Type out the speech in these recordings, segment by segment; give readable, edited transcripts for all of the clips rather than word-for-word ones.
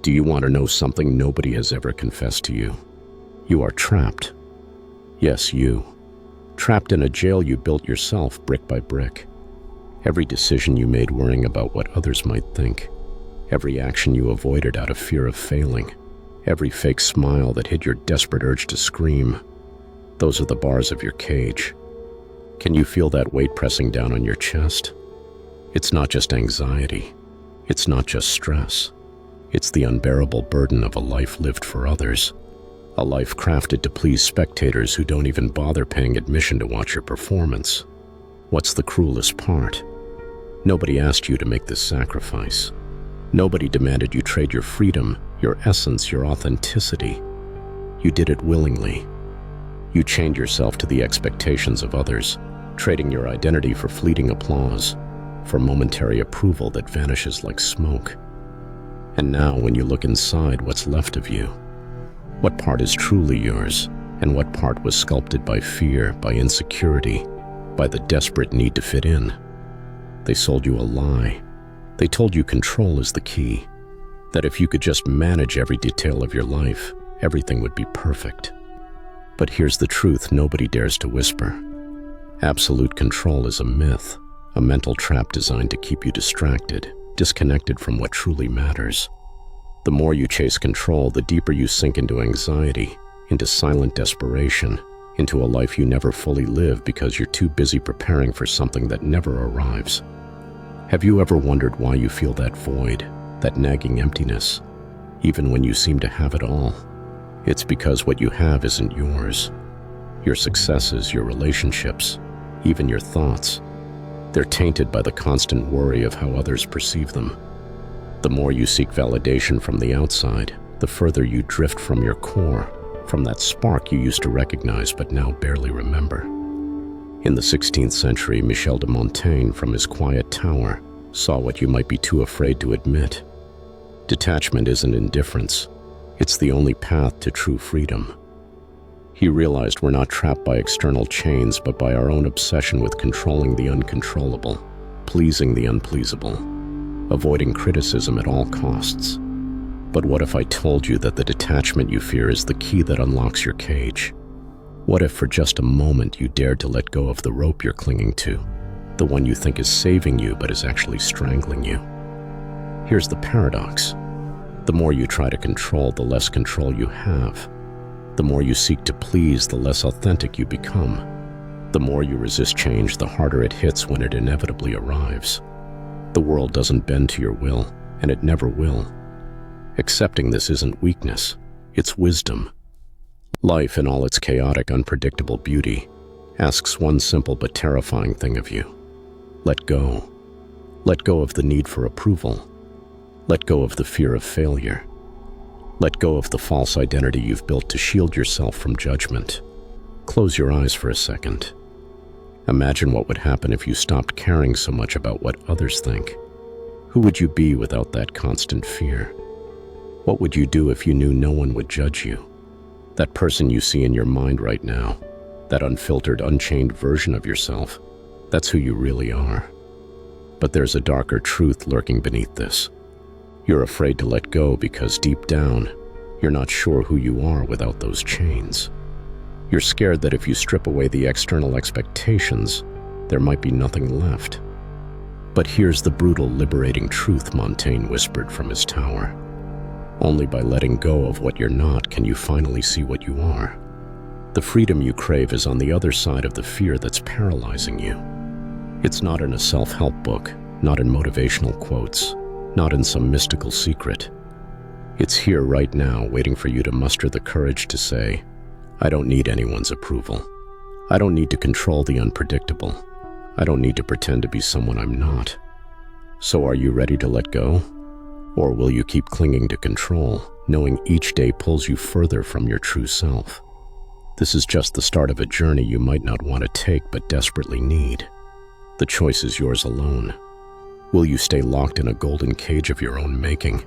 Do you want to know something nobody has ever confessed to you? You are trapped. Yes, you. Trapped in a jail you built yourself brick by brick. Every decision you made worrying about what others might think. Every action you avoided out of fear of failing. Every fake smile that hid your desperate urge to scream. Those are the bars of your cage. Can you feel that weight pressing down on your chest? It's not just anxiety. It's not just stress. It's the unbearable burden of a life lived for others. A life crafted to please spectators who don't even bother paying admission to watch your performance. What's the cruelest part? Nobody asked you to make this sacrifice. Nobody demanded you trade your freedom, your essence, your authenticity. You did it willingly. You chained yourself to the expectations of others, trading your identity for fleeting applause, for momentary approval that vanishes like smoke. And now, when you look inside, what's left of you? What part is truly yours, and what part was sculpted by fear, by insecurity, by the desperate need to fit in? They sold you a lie. They told you control is the key, that if you could just manage every detail of your life, everything would be perfect. But here's the truth nobody dares to whisper. Absolute control is a myth, a mental trap designed to keep you distracted, disconnected from what truly matters. The more you chase control, the deeper you sink into anxiety, into silent desperation, into a life you never fully live because you're too busy preparing for something that never arrives. Have you ever wondered why you feel that void, that nagging emptiness, even when you seem to have it all? It's because what you have isn't yours. Your successes, your relationships, even your thoughts, they're tainted by the constant worry of how others perceive them. The more you seek validation from the outside, the further you drift from your core, from that spark you used to recognize but now barely remember. In the 16th century, Michel de Montaigne, from his quiet tower, saw what you might be too afraid to admit. Detachment isn't indifference. It's the only path to true freedom. He realized we're not trapped by external chains, but by our own obsession with controlling the uncontrollable, pleasing the unpleasable, avoiding criticism at all costs. But what if I told you that the detachment you fear is the key that unlocks your cage? What if for just a moment you dared to let go of the rope you're clinging to, the one you think is saving you but is actually strangling you? Here's the paradox. The more you try to control, the less control you have. The more you seek to please, the less authentic you become. The more you resist change, the harder it hits when it inevitably arrives. The world doesn't bend to your will, and it never will. Accepting this isn't weakness, it's wisdom. Life, in all its chaotic, unpredictable beauty, asks one simple but terrifying thing of you. Let go. Let go of the need for approval. Let go of the fear of failure. Let go of the false identity you've built to shield yourself from judgment. Close your eyes for a second. Imagine what would happen if you stopped caring so much about what others think. Who would you be without that constant fear? What would you do if you knew no one would judge you? That person you see in your mind right now, that unfiltered, unchained version of yourself, that's who you really are. But there's a darker truth lurking beneath this. You're afraid to let go because deep down, you're not sure who you are without those chains. You're scared that if you strip away the external expectations, there might be nothing left. But here's the brutal, liberating truth Montaigne whispered from his tower. Only by letting go of what you're not can you finally see what you are. The freedom you crave is on the other side of the fear that's paralyzing you. It's not in a self-help book, not in motivational quotes, not in some mystical secret. It's here right now, waiting for you to muster the courage to say, I don't need anyone's approval. I don't need to control the unpredictable. I don't need to pretend to be someone I'm not. So are you ready to let go? Or will you keep clinging to control, knowing each day pulls you further from your true self? This is just the start of a journey you might not want to take but desperately need. The choice is yours alone. Will you stay locked in a golden cage of your own making?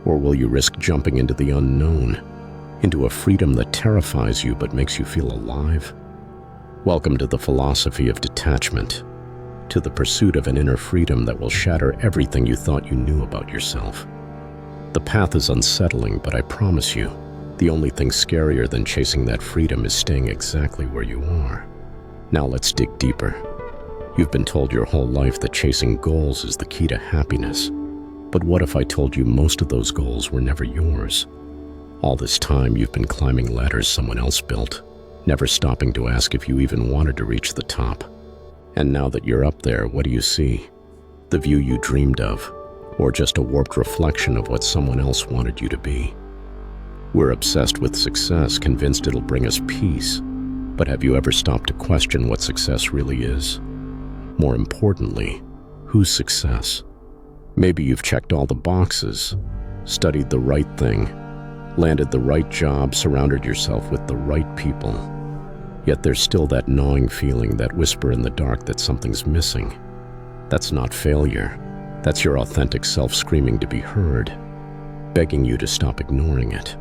Or will you risk jumping into the unknown, into a freedom that terrifies you but makes you feel alive? Welcome to the philosophy of detachment, to the pursuit of an inner freedom that will shatter everything you thought you knew about yourself. The path is unsettling, but I promise you, the only thing scarier than chasing that freedom is staying exactly where you are. Now let's dig deeper. You've been told your whole life that chasing goals is the key to happiness. But what if I told you most of those goals were never yours? All this time you've been climbing ladders someone else built, never stopping to ask if you even wanted to reach the top. And now that you're up there, what do you see? The view you dreamed of, or just a warped reflection of what someone else wanted you to be? We're obsessed with success, convinced it'll bring us peace. But have you ever stopped to question what success really is? More importantly, whose success? Maybe you've checked all the boxes, studied the right thing, landed the right job, surrounded yourself with the right people. Yet there's still that gnawing feeling, that whisper in the dark that something's missing. That's not failure. That's your authentic self screaming to be heard, begging you to stop ignoring it.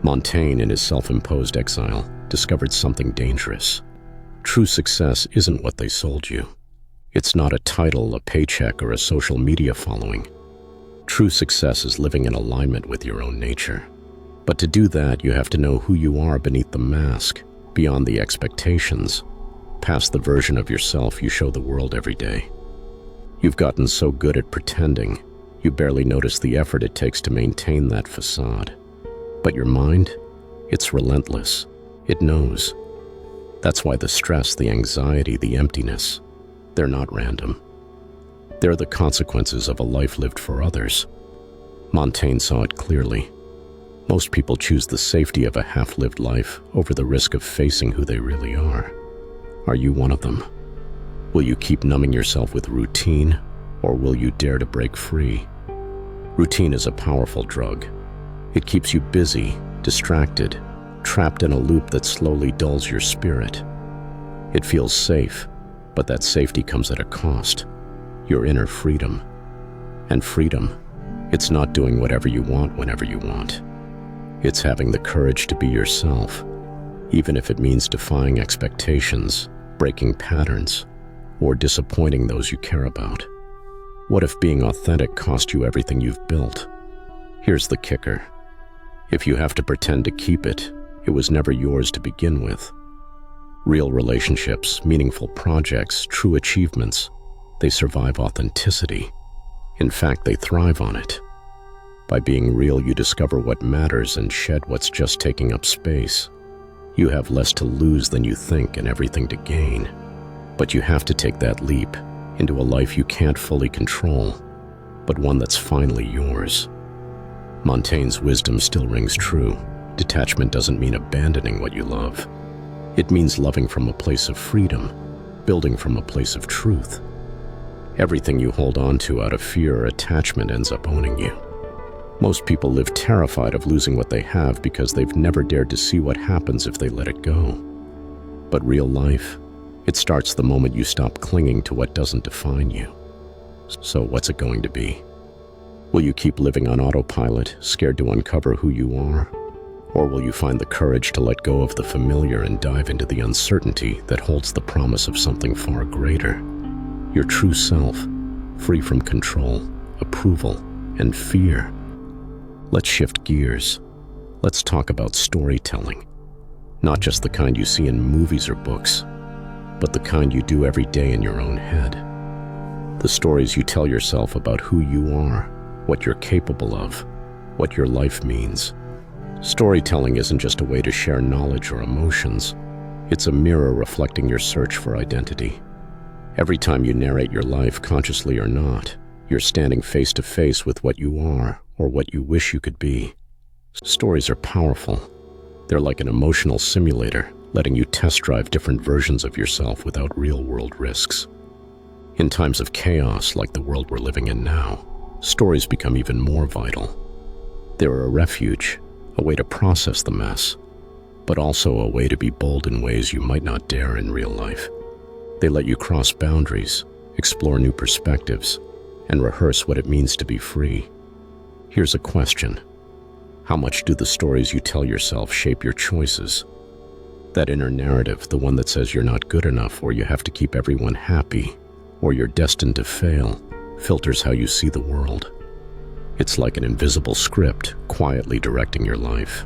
Montaigne, in his self-imposed exile, discovered something dangerous. True success isn't what they sold you. It's not a title, a paycheck, or a social media following. True success is living in alignment with your own nature. But to do that, you have to know who you are beneath the mask, beyond the expectations, past the version of yourself you show the world every day. You've gotten so good at pretending, you barely notice the effort it takes to maintain that facade. But your mind, it's relentless. It knows. That's why the stress, the anxiety, the emptiness, they're not random. They're the consequences of a life lived for others. Montaigne saw it clearly. Most people choose the safety of a half-lived life over the risk of facing who they really are. Are you one of them? Will you keep numbing yourself with routine, or will you dare to break free? Routine is a powerful drug. It keeps you busy, distracted, trapped in a loop that slowly dulls your spirit. It feels safe, but that safety comes at a cost, your inner freedom. And freedom, it's not doing whatever you want whenever you want. It's having the courage to be yourself, even if it means defying expectations, breaking patterns, or disappointing those you care about. What if being authentic cost you everything you've built? Here's the kicker. If you have to pretend to keep it, it was never yours to begin with. Real relationships, meaningful projects, true achievements, they survive authenticity. In fact, they thrive on it. By being real, you discover what matters and shed what's just taking up space. You have less to lose than you think and everything to gain. But you have to take that leap into a life you can't fully control, but one that's finally yours. Montaigne's wisdom still rings true. Detachment doesn't mean abandoning what you love. It means loving from a place of freedom, building from a place of truth. Everything you hold on to out of fear or attachment ends up owning you. Most people live terrified of losing what they have because they've never dared to see what happens if they let it go. But real life, it starts the moment you stop clinging to what doesn't define you. So what's it going to be? Will you keep living on autopilot, scared to uncover who you are? Or will you find the courage to let go of the familiar and dive into the uncertainty that holds the promise of something far greater? Your true self, free from control, approval, and fear. Let's shift gears. Let's talk about storytelling. Not just the kind you see in movies or books, but the kind you do every day in your own head. The stories you tell yourself about who you are, what you're capable of, what your life means. Storytelling isn't just a way to share knowledge or emotions. It's a mirror reflecting your search for identity. Every time you narrate your life, consciously or not, you're standing face to face with what you are or what you wish you could be. Stories are powerful. They're like an emotional simulator, letting you test drive different versions of yourself without real-world risks. In times of chaos like the world we're living in now, stories become even more vital. They're a refuge, a way to process the mess, but also a way to be bold in ways you might not dare in real life. They let you cross boundaries, explore new perspectives, and rehearse what it means to be free. Here's a question. How much do the stories you tell yourself shape your choices? That inner narrative, the one that says you're not good enough, or you have to keep everyone happy, or you're destined to fail, filters how you see the world. It's like an invisible script quietly directing your life.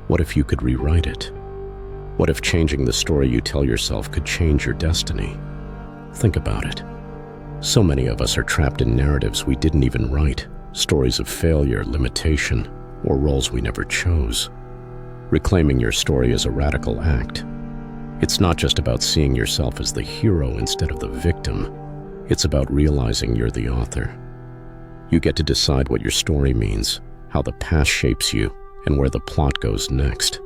What if you could rewrite it? What if changing the story you tell yourself could change your destiny? Think about it. So many of us are trapped in narratives we didn't even write, stories of failure, limitation, or roles we never chose. Reclaiming your story is a radical act. It's not just about seeing yourself as the hero instead of the victim. It's about realizing you're the author. You get to decide what your story means, how the past shapes you, and where the plot goes next.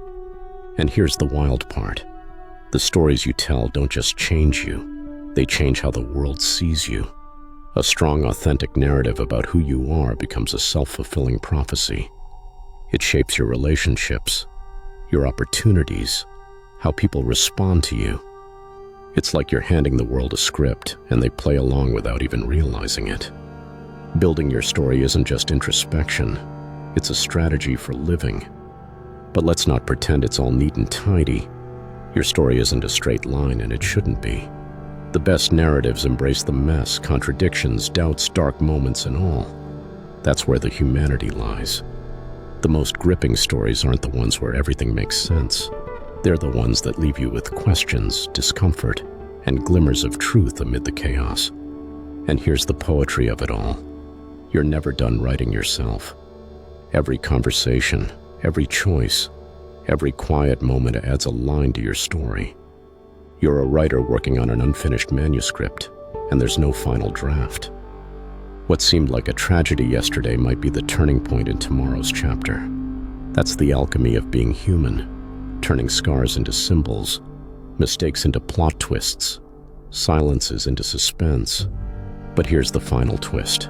And here's the wild part. The stories you tell don't just change you, they change how the world sees you. A strong, authentic narrative about who you are becomes a self-fulfilling prophecy. It shapes your relationships, your opportunities, how people respond to you. It's like you're handing the world a script, and they play along without even realizing it. Building your story isn't just introspection, it's a strategy for living. But let's not pretend it's all neat and tidy. Your story isn't a straight line, and it shouldn't be. The best narratives embrace the mess, contradictions, doubts, dark moments, and all. That's where the humanity lies. The most gripping stories aren't the ones where everything makes sense. They're the ones that leave you with questions, discomfort, and glimmers of truth amid the chaos. And here's the poetry of it all. You're never done writing yourself. Every conversation, every choice, every quiet moment adds a line to your story. You're a writer working on an unfinished manuscript, and there's no final draft. What seemed like a tragedy yesterday might be the turning point in tomorrow's chapter. That's the alchemy of being human, turning scars into symbols, mistakes into plot twists, silences into suspense. But here's the final twist.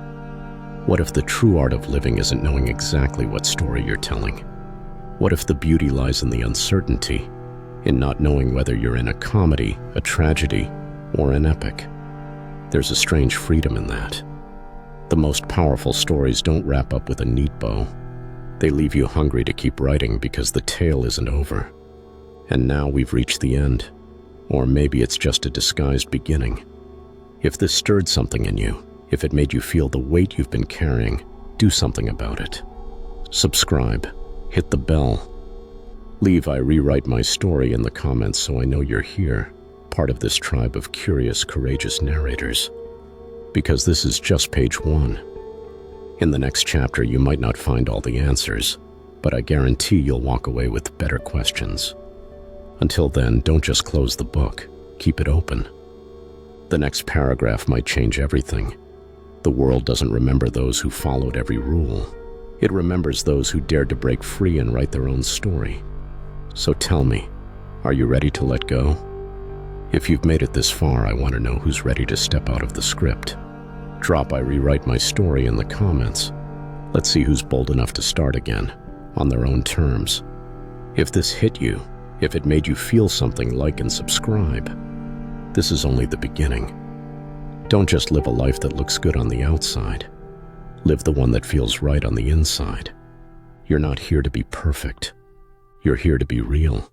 What if the true art of living isn't knowing exactly what story you're telling? What if the beauty lies in the uncertainty, in not knowing whether you're in a comedy, a tragedy, or an epic? There's a strange freedom in that. The most powerful stories don't wrap up with a neat bow. They leave you hungry to keep writing because the tale isn't over. And now we've reached the end. Or maybe it's just a disguised beginning. If this stirred something in you, if it made you feel the weight you've been carrying, do something about it. Subscribe, hit the bell. Leave "I rewrite my story" in the comments so I know you're here, part of this tribe of curious, courageous narrators. Because this is just page 1. In the next chapter, you might not find all the answers, but I guarantee you'll walk away with better questions. Until then, don't just close the book, keep it open. The next paragraph might change everything. The world doesn't remember those who followed every rule. It remembers those who dared to break free and write their own story. So tell me, are you ready to let go? If you've made it this far, I want to know who's ready to step out of the script. Drop "I rewrite my story" in the comments. Let's see who's bold enough to start again, on their own terms. If this hit you, if it made you feel something, like and subscribe. This is only the beginning. Don't just live a life that looks good on the outside. Live the one that feels right on the inside. You're not here to be perfect. You're here to be real.